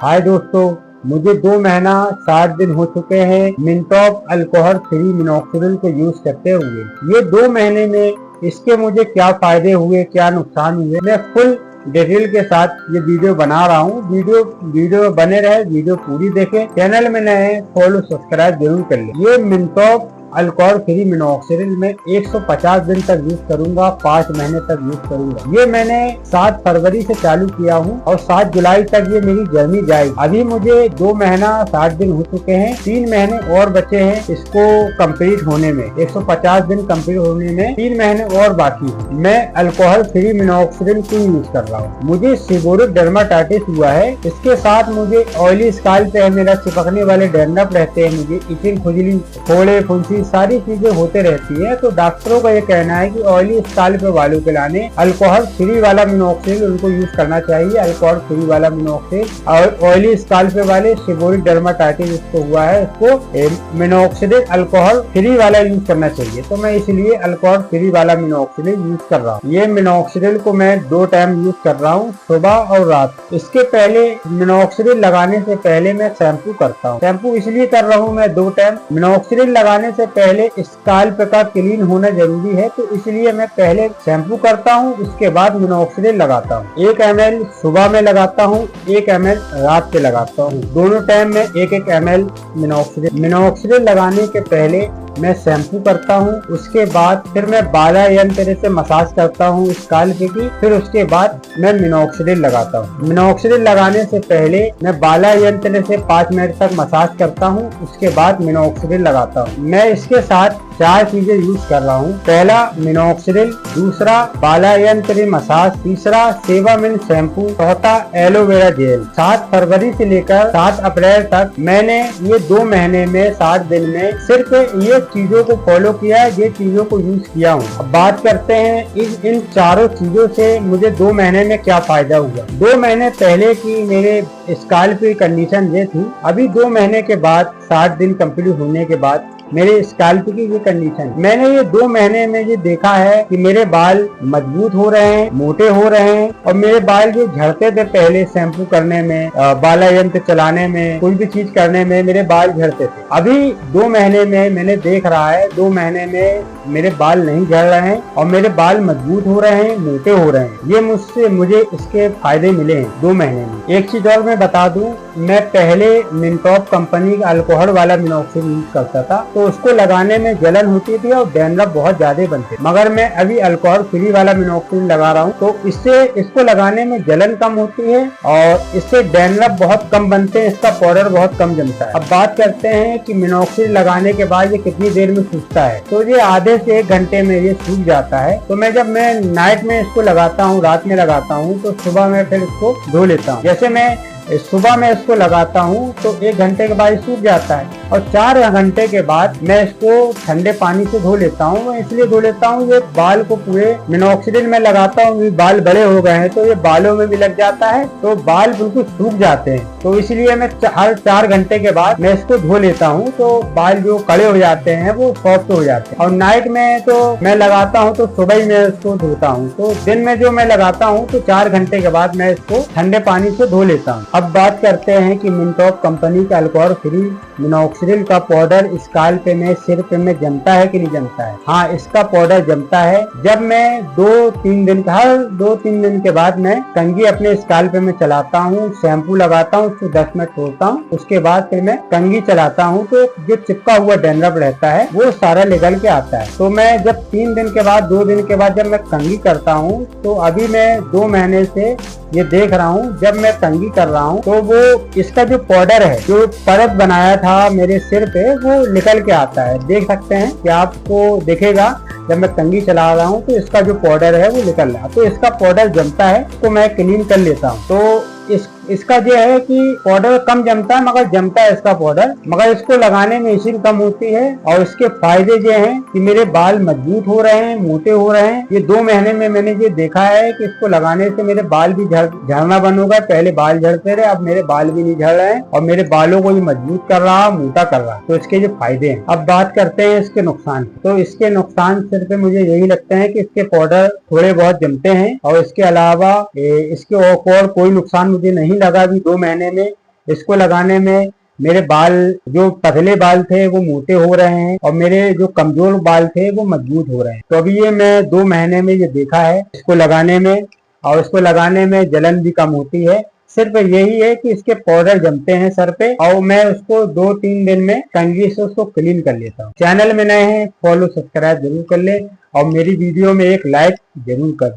हाय दोस्तों, मुझे 2 महीना 60 दिन हो चुके हैं मिनटॉप अल्कोहल फ्री मिनॉक्सिडिल को यूज करते हुए। ये 2 महीने में इसके मुझे क्या फायदे हुए, क्या नुकसान हुए, मैं फुल डिटेल के साथ ये वीडियो बना रहा हूँ। वीडियो बने रहे, वीडियो पूरी देखें। चैनल में नए हैं फॉलो सब्सक्राइब जरूर कर लें। ये मिनटॉप अल्कोहल फ्री मिनॉक्सिडिल में 150 दिन तक यूज करूंगा, 5 महीने तक यूज करूंगा। ये मैंने 7 फरवरी से चालू किया हूँ और 7 जुलाई तक ये मेरी जर्नी जाएगी। अभी मुझे 2 महीना 60 दिन हो चुके हैं, 3 महीने और बचे हैं इसको कंप्लीट होने में। 150 दिन कंप्लीट होने में 3 महीने और बाकी है। मैं अल्कोहल फ्री मिनॉक्सिडिल को यूज कर रहा हूँ। मुझे सीबोरिक डर्माटाइटिस हुआ है, इसके साथ मुझे ऑयली स्काल्प है, मेरा चिपकने वाले डैंड्रफ रहते हैं, मुझे इचिंग, खुजली, फोड़े, फुंसी सारी चीजें होते रहती है। तो डॉक्टरों का ये कहना है कि ऑयली स्काल्प वालों के लाने अल्कोहल फ्री वाला मिनॉक्सिडिल उनको यूज करना चाहिए। अल्कोहल फ्री वाला मिनॉक्सिडिल और ऑयली स्काल्प वाले सीबोरिक डर्माटाइटिस जिसको हुआ है उसको मिनॉक्सिडिल अल्कोहल फ्री वाला यूज करना चाहिए। तो मैं इसलिए अल्कोहल फ्री वाला मिनॉक्सिडिल यूज कर रहा हूँ। ये मिनॉक्सिडिल को मैं 2 टाइम यूज कर रहा हूँ, सुबह और रात। इसके पहले मिनॉक्सिडिल लगाने से पहले मैं शैम्पू करता हूँ। शैम्पू इसलिए कर रहा हूँ मैं 2 टाइम। मिनॉक्सिडिल लगाने से पहले स्काल्प का क्लीन होना जरूरी है, तो इसलिए मैं पहले शैम्पू करता हूँ, उसके बाद मिनॉक्सिडिल लगाता हूँ। 1 ml सुबह में लगाता हूँ, 1 ml रात पे लगाता हूँ। दोनों टाइम में 1-1 ml मिनॉक्सिडिल लगाने के पहले मैं शैम्पू करता हूँ, उसके बाद फिर मैं बाला यंत्र से मसाज करता हूँ स्काल्प की, फिर उसके बाद मैं मिनॉक्सिडिल लगाता हूँ। मिनॉक्सिडिल लगाने से पहले मैं बाला यंत्र से 5 मिनट तक मसाज करता हूँ, उसके बाद मिनॉक्सिडिल लगाता हूँ। मैं इसके साथ 4 चीजें यूज कर रहा हूँ। पहला मिनॉक्सिडिल, दूसरा बाला यंत्र मसाज, तीसरा सेवामिन शैम्पू, चौथा एलोवेरा जेल। 7 फरवरी से लेकर 7 अप्रैल तक मैंने ये 2 महीने में 60 दिन में सिर्फ ये चीजों को फॉलो किया है, ये चीजों को यूज किया हूँ। अब बात करते हैं इन चारों चीजों से मुझे 2 महीने में क्या फायदा हुआ। 2 महीने पहले की मेरे स्काल्प की कंडीशन ये थी, अभी 2 महीने के बाद 60 दिन कंप्लीट होने के बाद मेरे स्काल्प की ये कंडीशन, मैंने ये 2 महीने में ये देखा है कि मेरे बाल मजबूत हो रहे हैं, मोटे हो रहे हैं, और मेरे बाल जो झड़ते थे पहले शैम्पू करने में, बाला यंत्र चलाने में, कोई भी चीज करने में मेरे बाल झड़ते थे। अभी 2 महीने में मैंने देख रहा है 2 महीने में मेरे बाल नहीं झड़ रहे हैं और मेरे बाल मजबूत हो रहे हैं, मोटे हो रहे हैं। ये मुझे इसके फायदे मिले हैं 2 महीने में। एक चीज और मैं बता दूं, मैं पहले मिनटॉप कंपनी का अल्कोहल वाला मिनॉक्सिडिल यूज करता था, तो उसको लगाने में जलन होती थी और डैंड्रफ बहुत ज्यादा बनते। मगर मैं अभी अल्कोहल फ्री वाला मिनॉक्सिडिल लगा रहा हूँ, तो इससे इसको लगाने में जलन कम होती है और इससे डैंड्रफ बहुत कम बनते हैं, इसका पाउडर बहुत कम जमता है। अब बात करते हैं कि मिनॉक्सिडिल लगाने के बाद ये कितनी देर में सूखता है। तो ये आधे से 1 घंटे में ये सूख जाता है। तो जब मैं नाइट में इसको लगाता हूँ, रात में लगाता हूँ, तो सुबह में फिर इसको धो लेता हूँ। जैसे मैं सुबह में इसको लगाता हूँ तो 1 घंटे के बाद सूख जाता है और 4 घंटे के बाद मैं इसको ठंडे पानी से धो लेता हूँ। मैं इसलिए धो लेता हूँ, ये बाल को पूरे मिनॉक्सिडिल में लगाता हूँ, बाल बड़े हो गए हैं तो ये बालों में भी लग जाता है, तो बाल बिल्कुल सूख जाते हैं। तो इसलिए मैं हर 4 घंटे के बाद मैं इसको धो लेता हूँ, तो बाल जो कड़े हो जाते हैं वो सॉफ्ट हो जाते हैं। और नाइट में तो मैं लगाता हूँ तो सुबह ही मैं इसको धोता हूँ। तो दिन में जो मैं लगाता हूँ तो 4 घंटे के बाद मैं इसको ठंडे पानी से धो लेता हूँ। अब बात करते हैं कि मिनटॉप कंपनी का अल्कोहल फ्री मिनॉक्सिडिल का पाउडर स्काल्प में, सिर पे में जमता है कि नहीं जमता है। हाँ, इसका पाउडर जमता है। जब मैं 2-3 दिन हर 2-3 दिन के बाद मैं कंघी अपने स्काल्प में चलाता हूँ, शैम्पू लगाता हूँ, उसको 10 मिनट छोड़ता हूँ, उसके बाद फिर मैं कंघी चलाता हूँ, तो जो चिपका हुआ डैंड्रफ रहता है वो सारा निकल के आता है। तो मैं जब 3 दिन के बाद 2 दिन के बाद जब मैं कंघी करता हूँ, तो अभी मैं 2 महीने से ये देख रहा हूँ, जब मैं कंघी कर रहा हूँ तो वो इसका जो पाउडर है, जो परत बनाया था मेरे सिर पे, वो निकल के आता है। देख सकते हैं कि आपको दिखेगा जब मैं कंघी चला रहा हूँ तो इसका जो पाउडर है वो निकल रहा है। तो इसका पाउडर जमता है तो मैं क्लीन कर लेता हूँ। तो इसका जो है कि पाउडर कम जमता है, मगर जमता है इसका पाउडर, मगर इसको लगाने में इचिंग कम होती है। और इसके फायदे ये हैं कि मेरे बाल मजबूत हो रहे हैं, मोटे हो रहे हैं। ये 2 महीने में मैंने ये देखा है कि इसको लगाने से मेरे बाल भी झड़ना बंद होगा। पहले बाल झड़ते रहे, अब मेरे बाल भी नहीं झड़ रहे हैं और मेरे बालों को भी मजबूत कर रहा, मोटा कर रहा। तो इसके जो फायदे हैं। अब बात करते हैं इसके नुकसान। तो इसके नुकसान सिर्फ मुझे यही लगता है कि इसके पाउडर थोड़े बहुत जमते हैं और इसके अलावा इसके और कोई नुकसान मुझे नहीं लगा अभी 2 महीने में। इसको लगाने में मेरे बाल, जो पतले बाल थे वो मोटे हो रहे हैं और मेरे जो कमजोर बाल थे वो मजबूत हो रहे हैं। तो अभी ये मैं 2 महीने में ये देखा है इसको लगाने में, और इसको लगाने में जलन भी कम होती है। सिर्फ यही है कि इसके पाउडर जमते हैं सर पे, और मैं उसको 2-3 दिन में कंघी से उसको क्लीन कर लेता हूँ। चैनल में नए हैं, फॉलो सब्सक्राइब जरूर कर ले और मेरी वीडियो में एक लाइक जरूर कर।